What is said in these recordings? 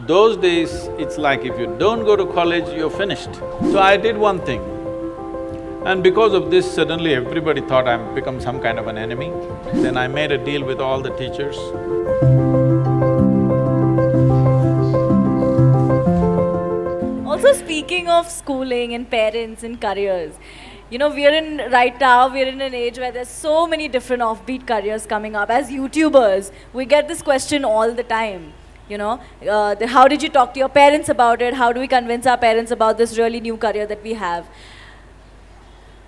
Those days, it's like if you don't go to college, you're finished. So I did one thing, and because of this, suddenly everybody thought I'm become some kind of an enemy. Then I made a deal with all the teachers. Also, speaking of schooling and parents and careers, right now, we're in an age where there's so many different offbeat careers coming up. As YouTubers, we get this question all the time. How did you talk to your parents about it? How do we convince our parents about this really new career that we have?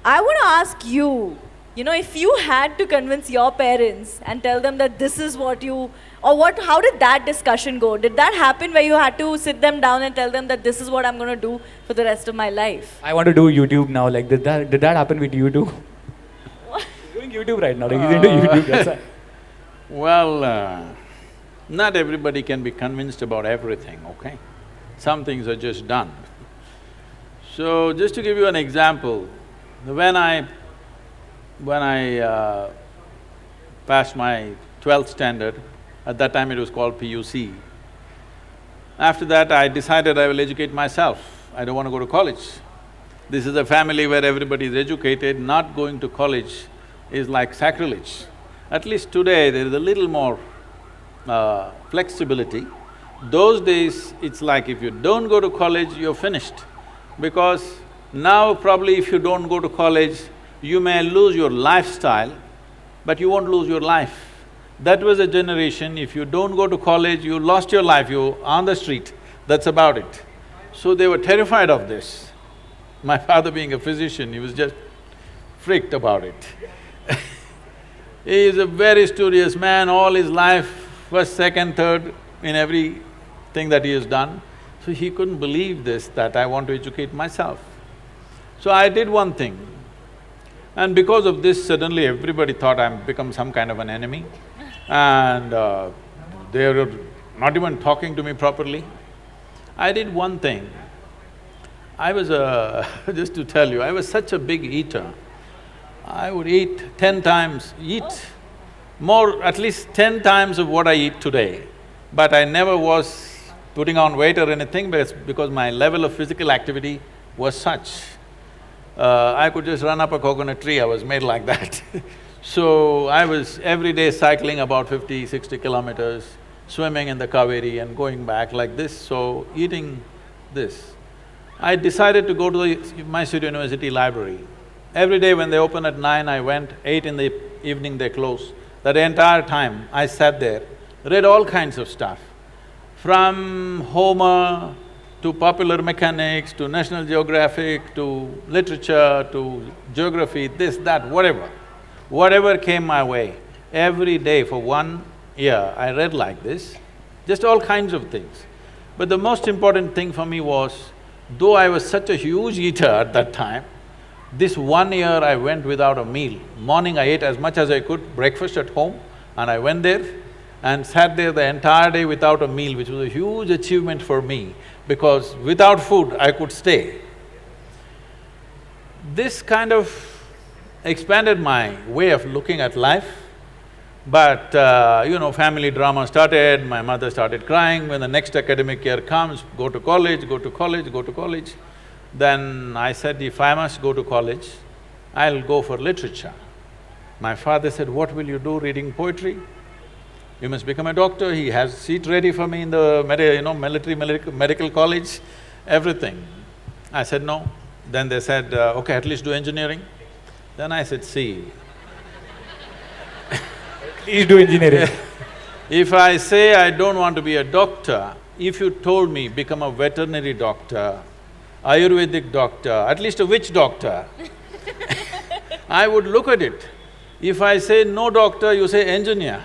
I want to ask you, if you had to convince your parents and tell them that this is what you, how did that discussion go? Did that happen where you had to sit them down and tell them that this is what I'm going to do for the rest of my life? I want to do YouTube now. Like, did that happen with you too? What? He's doing YouTube right now. Like, he's into YouTube. That's why. Well, not everybody can be convinced about everything, okay? Some things are just done. So, just to give you an example, when I passed my 12th standard, at that time it was called PUC. After that, I decided I will educate myself. I don't want to go to college. This is a family where everybody is educated. Not going to college is like sacrilege. At least today, there is a little more flexibility. Those days, it's like if you don't go to college, you're finished. Because now probably if you don't go to college, you may lose your lifestyle, but you won't lose your life. That was a generation, if you don't go to college, you lost your life, you're on the street, that's about it. So they were terrified of this. My father being a physician, he was just freaked about it. He is a very studious man, all his life, first, second, third in everything that he has done. So he couldn't believe this, that I want to educate myself. So I did one thing, and because of this, suddenly everybody thought I'm become some kind of an enemy, and they were not even talking to me properly. I did one thing. I was just to tell you, I was such a big eater. I would eat 10 times, more, at least 10 times of what I eat today. But I never was putting on weight or anything because my level of physical activity was such. I could just run up a coconut tree, I was made like that. So I was every day cycling about 50, 60 kilometers, swimming in the Kaveri and going back like this, so eating this. I decided to go to the Mysore University library. Every day when they open at 9, I went, 8 in the evening they close. That entire time I sat there, read all kinds of stuff. From Homer to popular mechanics, to National Geographic, to literature, to geography, this, that, whatever. Whatever came my way, every day for 1 year I read like this, just all kinds of things. But the most important thing for me was, though I was such a huge eater at that time, this 1 year I went without a meal. Morning I ate as much as I could, breakfast at home, and I went there and sat there the entire day without a meal, which was a huge achievement for me, because without food I could stay. This kind of expanded my way of looking at life, but family drama started, my mother started crying when the next academic year comes, go to college, go to college, go to college. Then I said, if I must go to college, I'll go for literature. My father said, what will you do reading poetry? You must become a doctor. He has seat ready for me in the medical college, everything. I said no. Then they said, okay, at least do engineering. Then I said, see, Please do engineering. if I say I don't want to be a doctor, if you told me become a veterinary doctor, Ayurvedic doctor, at least a witch doctor, I would look at it. If I say no doctor, you say engineer,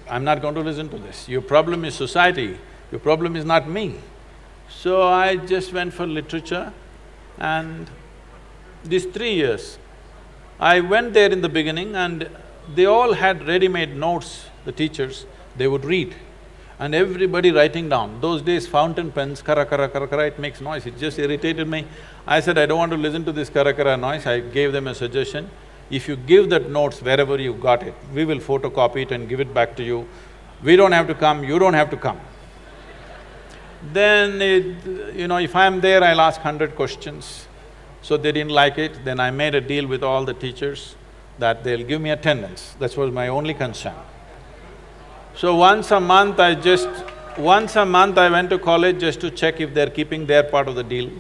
I'm not going to listen to this. Your problem is society, your problem is not me. So I just went for literature, and these 3 years, I went there in the beginning and they all had ready-made notes, the teachers, they would read. And everybody writing down. Those days fountain pens, kara kara kara kara, it makes noise, it just irritated me. I said, I don't want to listen to this kara kara noise. I gave them a suggestion. If you give that notes wherever you got it, we will photocopy it and give it back to you. We don't have to come, you don't have to come. Then if I'm there, I'll ask 100 questions. So they didn't like it, then I made a deal with all the teachers that they'll give me attendance. That was my only concern. So once a month I went to college just to check if they're keeping their part of the deal.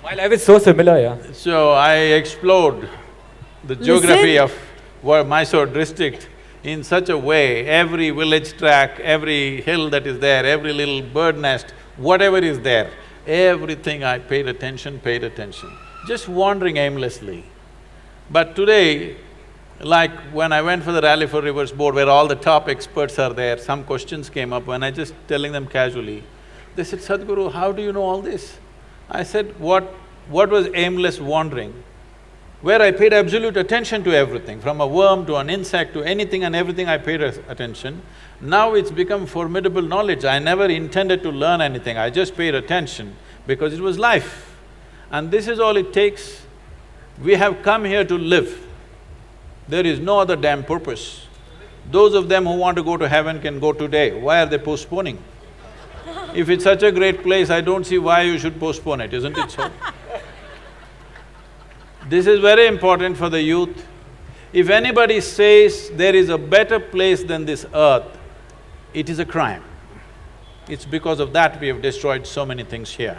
My life is so similar, yeah. So I explored the geography of Mysore district in such a way, every village track, every hill that is there, every little bird nest, whatever is there, everything I paid attention, just wandering aimlessly. But today, like when I went for the Rally for Rivers board where all the top experts are there, some questions came up when I just telling them casually, they said, "Sadhguru, how do you know all this?" I said, what was aimless wandering? Where I paid absolute attention to everything, from a worm to an insect to anything and everything I paid attention. Now it's become formidable knowledge. I never intended to learn anything, I just paid attention because it was life. And this is all it takes. We have come here to live. There is no other damn purpose. Those of them who want to go to heaven can go today. Why are they postponing? If it's such a great place, I don't see why you should postpone it, isn't it so? This is very important for the youth. If anybody says there is a better place than this earth, it is a crime. It's because of that we have destroyed so many things here.